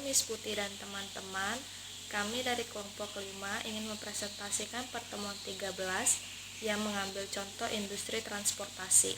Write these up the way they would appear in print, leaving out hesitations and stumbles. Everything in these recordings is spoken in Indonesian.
Miss Putih dan teman-teman, kami dari kelompok 5 ingin mempresentasikan pertemuan 13 yang mengambil contoh industri transportasi.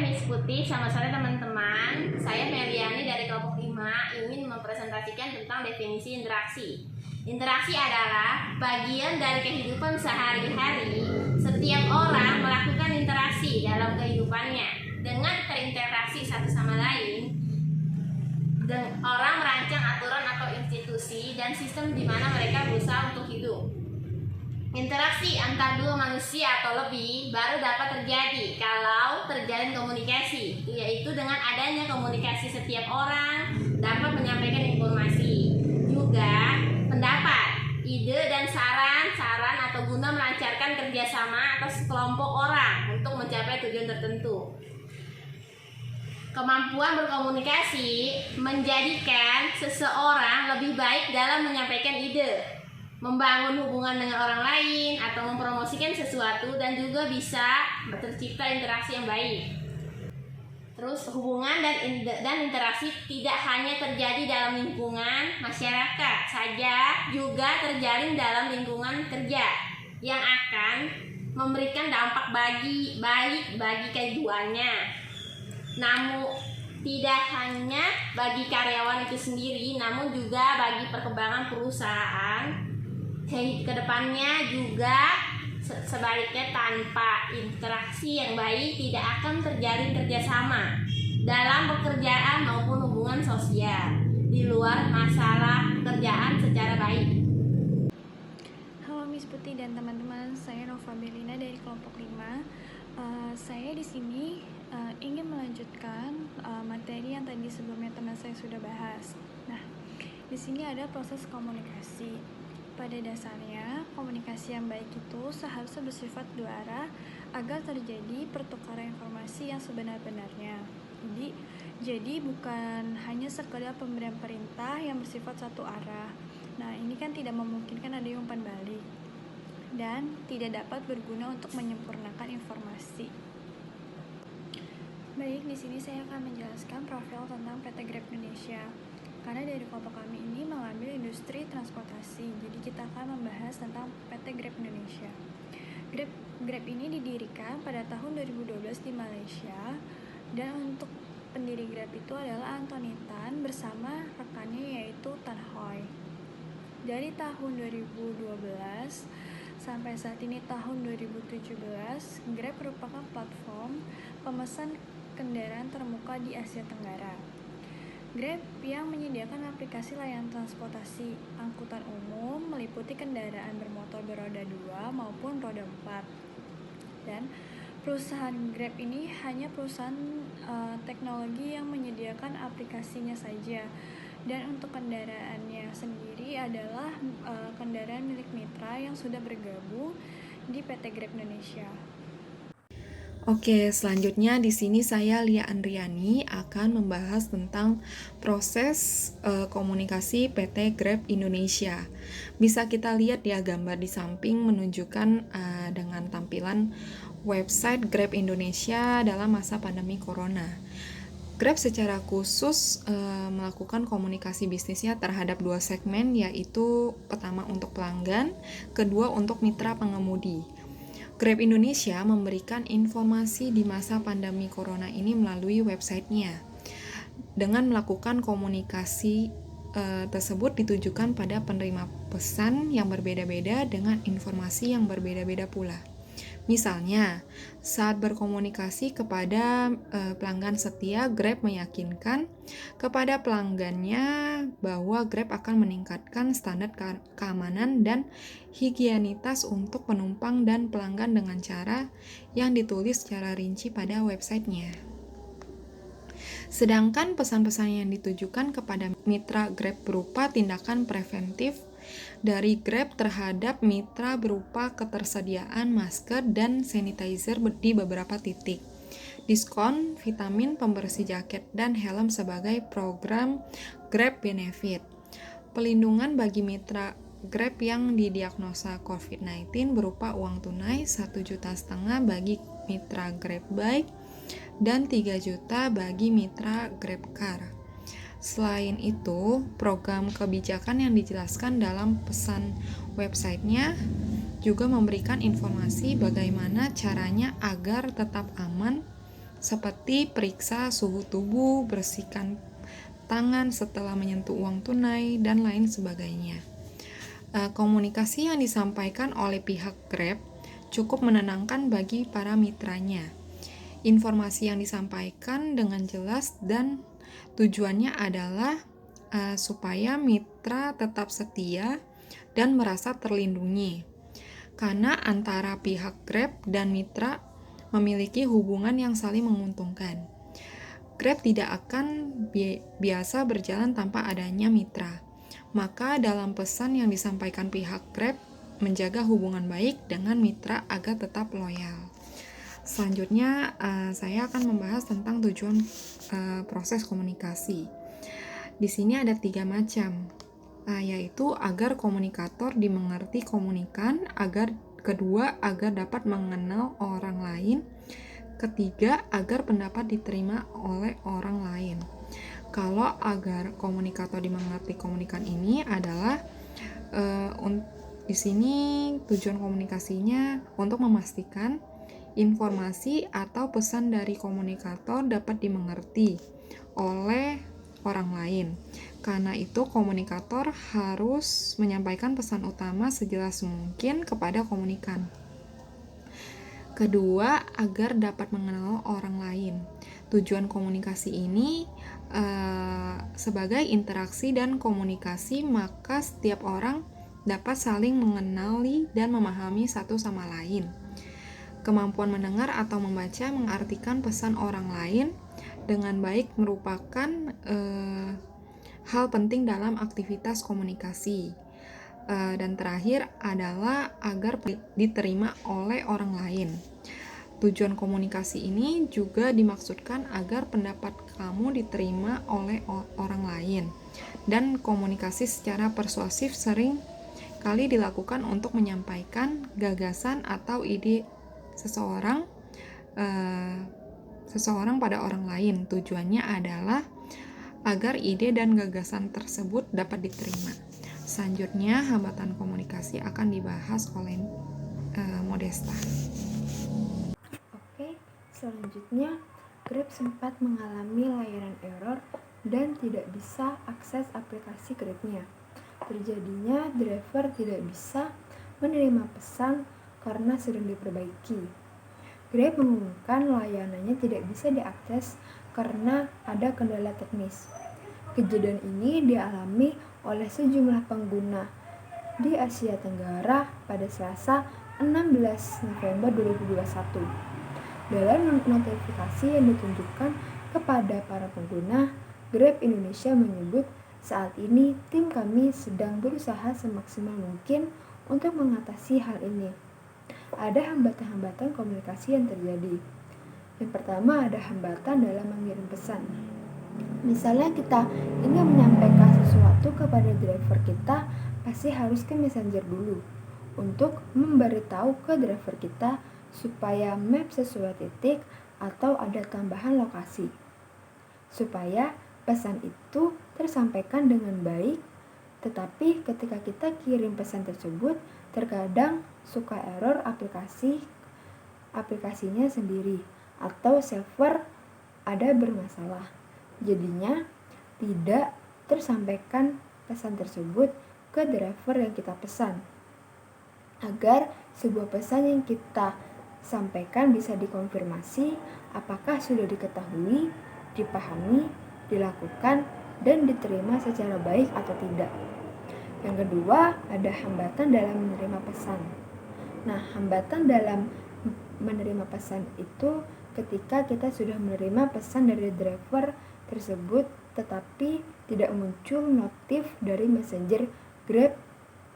Miss Putih, selamat sore teman-teman. Saya Meliani dari kelompok 5 ingin mempresentasikan tentang definisi interaksi. Interaksi adalah bagian dari kehidupan sehari-hari. Setiap orang melakukan interaksi dalam kehidupannya. Dengan berinteraksi satu sama lain, orang merancang aturan atau institusi dan sistem di mana mereka berusaha untuk hidup. Interaksi antar dua manusia atau lebih baru dapat terjadi kalau terjalin komunikasi, yaitu dengan adanya komunikasi setiap orang dapat menyampaikan informasi, juga pendapat, ide dan saran atau guna melancarkan kerjasama atau sekelompok orang untuk mencapai tujuan tertentu. Kemampuan berkomunikasi menjadikan seseorang lebih baik dalam menyampaikan ide, membangun hubungan dengan orang lain, atau mempromosikan sesuatu, dan juga bisa tercipta interaksi yang baik. Terus hubungan dan interaksi tidak hanya terjadi dalam lingkungan masyarakat saja, juga terjalin dalam lingkungan kerja yang akan memberikan dampak baik bagi keduanya. Namun tidak hanya bagi karyawan itu sendiri, namun juga bagi perkembangan perusahaan ke depannya juga. Sebaliknya, tanpa interaksi yang baik tidak akan terjalin kerjasama dalam pekerjaan maupun hubungan sosial di luar masalah pekerjaan secara baik. Halo Miss Putih dan teman-teman, saya Nova Belina dari kelompok 5. Saya di sini ingin melanjutkan materi yang tadi sebelumnya teman saya sudah bahas. Nah, di sini ada proses komunikasi. Pada dasarnya, komunikasi yang baik itu seharusnya bersifat dua arah agar terjadi pertukaran informasi yang sebenar-benarnya. Jadi bukan hanya sekedar pemberian perintah yang bersifat satu arah. Nah, ini kan tidak memungkinkan ada umpan balik dan tidak dapat berguna untuk menyempurnakan informasi. Baik, di sini saya akan menjelaskan profil tentang PT Grab Indonesia. Karena dari kelompok kami ini mengambil industri transportasi, jadi kita akan membahas tentang PT Grab Indonesia. Grab ini didirikan pada tahun 2012 di Malaysia, dan untuk pendiri Grab itu adalah Anthony Tan bersama rekannya yaitu Tan Hoy. Dari tahun 2012 sampai saat ini tahun 2017, Grab merupakan platform pemesan kendaraan termuka di Asia Tenggara. Grab yang menyediakan aplikasi layanan transportasi angkutan umum meliputi kendaraan bermotor beroda 2 maupun roda 4. Dan perusahaan Grab ini hanya perusahaan teknologi yang menyediakan aplikasinya saja. Dan untuk kendaraannya sendiri adalah kendaraan milik mitra yang sudah bergabung di PT Grab Indonesia. Oke, selanjutnya di sini saya Lia Andriani akan membahas tentang proses komunikasi PT Grab Indonesia. Bisa kita lihat ya gambar di samping menunjukkan dengan tampilan website Grab Indonesia dalam masa pandemi Corona. Grab secara khusus melakukan komunikasi bisnisnya terhadap dua segmen, yaitu pertama untuk pelanggan, kedua untuk mitra pengemudi. Grab Indonesia memberikan informasi di masa pandemi Corona ini melalui websitenya. Dengan melakukan komunikasi tersebut ditujukan pada penerima pesan yang berbeda-beda dengan informasi yang berbeda-beda pula. Misalnya, saat berkomunikasi kepada pelanggan setia, Grab meyakinkan kepada pelanggannya bahwa Grab akan meningkatkan standar keamanan dan higienitas untuk penumpang dan pelanggan dengan cara yang ditulis secara rinci pada websitenya. Sedangkan pesan-pesan yang ditujukan kepada mitra Grab berupa tindakan preventif dari Grab terhadap mitra berupa ketersediaan masker dan sanitizer di beberapa titik, diskon vitamin, pembersih jaket, dan helm sebagai program Grab Benefit, pelindungan bagi mitra Grab yang didiagnosa COVID-19 berupa uang tunai 1,5 juta bagi mitra Grab Bike dan 3 juta bagi mitra GrabCar. Selain itu, program kebijakan yang dijelaskan dalam pesan websitenya juga memberikan informasi bagaimana caranya agar tetap aman, seperti periksa suhu tubuh, bersihkan tangan setelah menyentuh uang tunai, dan lain sebagainya. Komunikasi yang disampaikan oleh pihak Grab cukup menenangkan bagi para mitranya. Informasi yang disampaikan dengan jelas dan tujuannya adalah supaya mitra tetap setia dan merasa terlindungi. Karena antara pihak Grab dan mitra memiliki hubungan yang saling menguntungkan. Grab tidak akan biasa berjalan tanpa adanya mitra. Maka dalam pesan yang disampaikan pihak Grab menjaga hubungan baik dengan mitra agar tetap loyal. Selanjutnya, saya akan membahas tentang tujuan proses komunikasi. Di sini ada 3 macam, yaitu agar komunikator dimengerti komunikan, kedua, agar dapat mengenal orang lain, ketiga, agar pendapat diterima oleh orang lain. Kalau agar komunikator dimengerti komunikan ini adalah di sini tujuan komunikasinya untuk memastikan informasi atau pesan dari komunikator dapat dimengerti oleh orang lain. Karena itu, komunikator harus menyampaikan pesan utama sejelas mungkin kepada komunikan. Kedua, agar dapat mengenal orang lain. Tujuan komunikasi ini sebagai interaksi dan komunikasi, maka setiap orang dapat saling mengenali dan memahami satu sama lain. Kemampuan mendengar atau membaca mengartikan pesan orang lain dengan baik merupakan hal penting dalam aktivitas komunikasi. Dan terakhir adalah agar diterima oleh orang lain. Tujuan komunikasi ini juga dimaksudkan agar pendapat kamu diterima oleh orang lain. Dan komunikasi secara persuasif sering kali dilakukan untuk menyampaikan gagasan atau ide seseorang pada orang lain. Tujuannya adalah agar ide dan gagasan tersebut dapat diterima. Selanjutnya, hambatan komunikasi akan dibahas oleh Modesta. Oke, selanjutnya Grab sempat mengalami layanan error dan tidak bisa akses aplikasi Grabnya. Terjadinya driver tidak bisa menerima pesan karena sedang diperbaiki. Grab mengumumkan layanannya tidak bisa diakses karena ada kendala teknis. Kejadian ini dialami oleh sejumlah pengguna di Asia Tenggara pada Selasa 16 November 2021. Dalam notifikasi yang ditunjukkan kepada para pengguna, Grab Indonesia menyebut, "Saat ini tim kami sedang berusaha semaksimal mungkin untuk mengatasi hal ini." Ada hambatan-hambatan komunikasi yang terjadi. Yang pertama, ada hambatan dalam mengirim pesan. Misalnya kita ingin menyampaikan sesuatu kepada driver kita, pasti harus ke messenger dulu untuk memberitahu ke driver kita supaya map sesuai titik atau ada tambahan lokasi, supaya pesan itu tersampaikan dengan baik. Tetapi ketika kita kirim pesan tersebut, terkadang suka error aplikasinya sendiri atau server ada bermasalah. Jadinya tidak tersampaikan pesan tersebut ke driver yang kita pesan. Agar sebuah pesan yang kita sampaikan bisa dikonfirmasi apakah sudah diketahui, dipahami, dilakukan, dan diterima secara baik atau tidak. Yang kedua, ada hambatan dalam menerima pesan. Nah, hambatan dalam menerima pesan itu ketika kita sudah menerima pesan dari driver tersebut tetapi tidak muncul notif dari messenger Grab.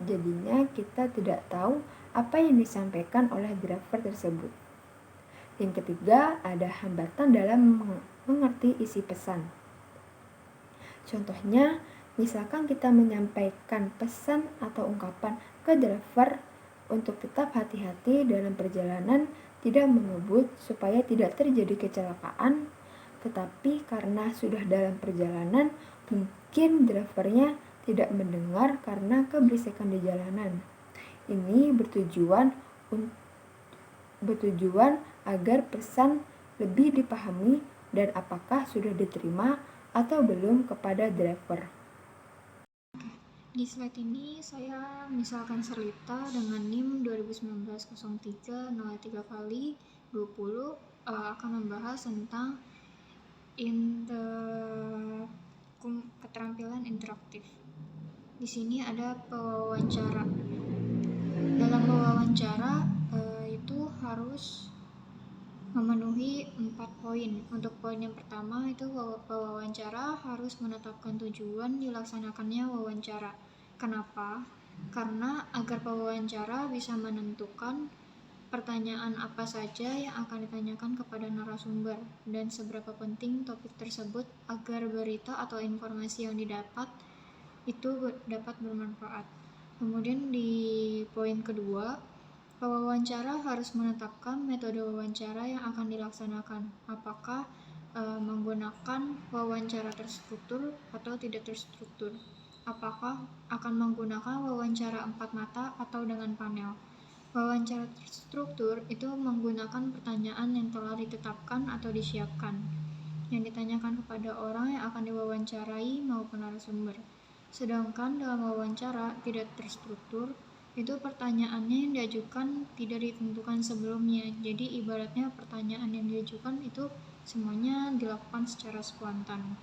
Jadinya kita tidak tahu apa yang disampaikan oleh driver tersebut. Yang ketiga, ada hambatan dalam mengerti isi pesan. Contohnya, misalkan kita menyampaikan pesan atau ungkapan ke driver untuk tetap hati-hati dalam perjalanan, tidak mengebut supaya tidak terjadi kecelakaan, tetapi karena sudah dalam perjalanan, Mungkin drivernya tidak mendengar karena keberisikan di jalanan. Ini bertujuan agar pesan lebih dipahami dan apakah sudah diterima atau belum kepada driver. Di slide ini saya misalkan Serlita dengan NIM 2019-03-03 kali 20 akan membahas tentang keterampilan interaktif. Di sini ada pewawancara. Dalam pewawancara itu harus memenuhi 4 poin. Untuk poin yang pertama itu pewawancara harus menetapkan tujuan dilaksanakannya wawancara. Kenapa? Karena agar pewawancara bisa menentukan pertanyaan apa saja yang akan ditanyakan kepada narasumber dan seberapa penting topik tersebut agar berita atau informasi yang didapat itu dapat bermanfaat. Kemudian di poin kedua, pewawancara harus menetapkan metode wawancara yang akan dilaksanakan. Apakah menggunakan wawancara terstruktur atau tidak terstruktur? Apakah akan menggunakan wawancara 4 mata atau dengan panel? Wawancara terstruktur itu menggunakan pertanyaan yang telah ditetapkan atau disiapkan, yang ditanyakan kepada orang yang akan diwawancarai maupun narasumber. Sedangkan dalam wawancara tidak terstruktur, itu pertanyaannya yang diajukan tidak ditentukan sebelumnya. Jadi ibaratnya pertanyaan yang diajukan itu semuanya dilakukan secara spontan.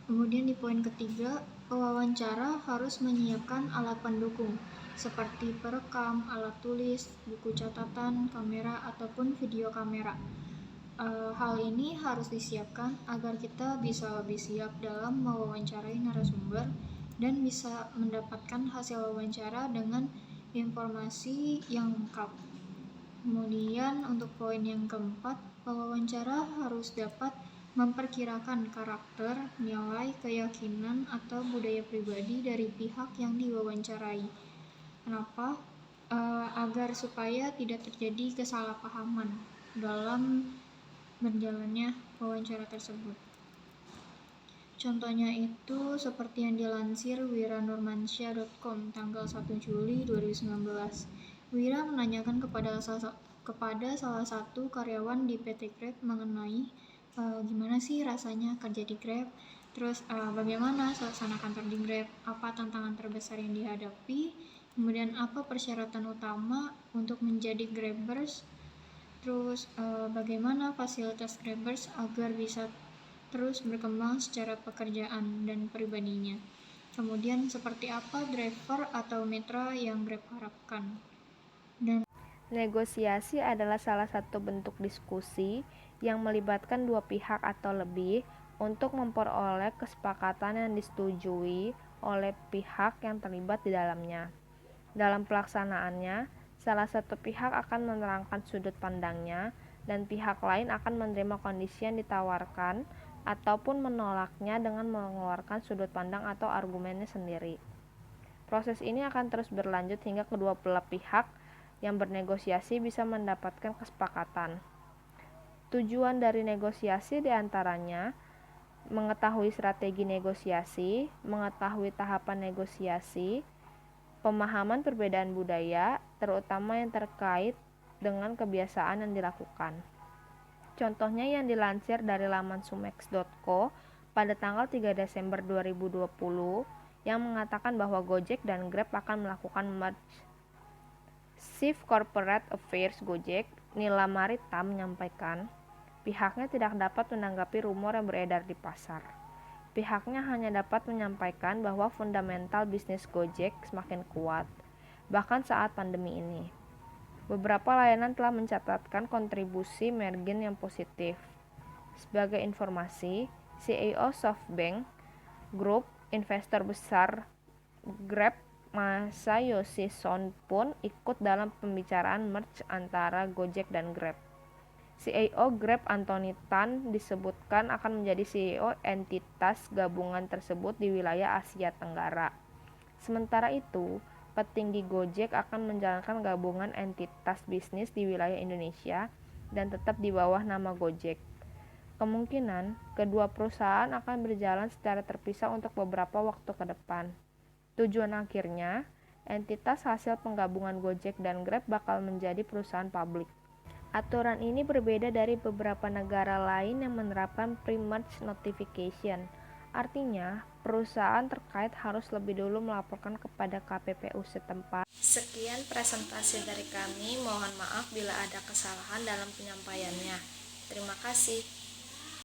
Kemudian di poin ketiga, pewawancara harus menyiapkan alat pendukung seperti perekam, alat tulis, buku catatan, kamera, ataupun video kamera. Hal ini harus disiapkan agar kita bisa lebih siap dalam mewawancarai narasumber dan bisa mendapatkan hasil wawancara dengan informasi yang lengkap. Kemudian untuk poin yang keempat, pewawancara harus dapat memperkirakan karakter, nilai, keyakinan, atau budaya pribadi dari pihak yang diwawancarai. Kenapa? Agar supaya tidak terjadi kesalahpahaman dalam berjalannya wawancara tersebut. Contohnya itu seperti yang dilansir wiranurmansyah.com tanggal 1 Juli 2019. Wira menanyakan kepada salah satu karyawan di PT Grab mengenai gimana sih rasanya kerja di Grab, terus bagaimana suasana kantor di Grab, apa tantangan terbesar yang dihadapi, kemudian apa persyaratan utama untuk menjadi Grabbers, terus bagaimana fasilitas Grabbers agar bisa terus berkembang secara pekerjaan dan pribadinya. Kemudian seperti apa driver atau mitra yang Grab harapkan. Dan negosiasi adalah salah satu bentuk diskusi yang melibatkan dua pihak atau lebih untuk memperoleh kesepakatan yang disetujui oleh pihak yang terlibat di dalamnya. Dalam pelaksanaannya, salah satu pihak akan menerangkan sudut pandangnya dan pihak lain akan menerima kondisi yang ditawarkan ataupun menolaknya dengan mengeluarkan sudut pandang atau argumennya sendiri. Proses ini akan terus berlanjut hingga kedua belah pihak yang bernegosiasi bisa mendapatkan kesepakatan. Tujuan dari negosiasi diantaranya mengetahui strategi negosiasi, mengetahui tahapan negosiasi, pemahaman perbedaan budaya, terutama yang terkait dengan kebiasaan yang dilakukan. Contohnya yang dilansir dari laman sumex.co pada tanggal 3 Desember 2020 yang mengatakan bahwa Gojek dan Grab akan melakukan merge. Chief Corporate Affairs Gojek, Nila Marita menyampaikan, pihaknya tidak dapat menanggapi rumor yang beredar di pasar. Pihaknya hanya dapat menyampaikan bahwa fundamental bisnis Gojek semakin kuat, bahkan saat pandemi ini. Beberapa layanan telah mencatatkan kontribusi margin yang positif. Sebagai informasi, CEO SoftBank Group, investor besar Grab, Masayoshi Son pun ikut dalam pembicaraan merge antara Gojek dan Grab. CEO Grab Anthony Tan disebutkan akan menjadi CEO entitas gabungan tersebut di wilayah Asia Tenggara. Sementara itu, petinggi Gojek akan menjalankan gabungan entitas bisnis di wilayah Indonesia dan tetap di bawah nama Gojek. Kemungkinan kedua perusahaan akan berjalan secara terpisah untuk beberapa waktu ke depan. Tujuan akhirnya, entitas hasil penggabungan Gojek dan Grab bakal menjadi perusahaan publik. Aturan ini berbeda dari beberapa negara lain yang menerapkan pre-merge notification. Artinya, perusahaan terkait harus lebih dulu melaporkan kepada KPPU setempat. Sekian presentasi dari kami, mohon maaf bila ada kesalahan dalam penyampaiannya. Terima kasih.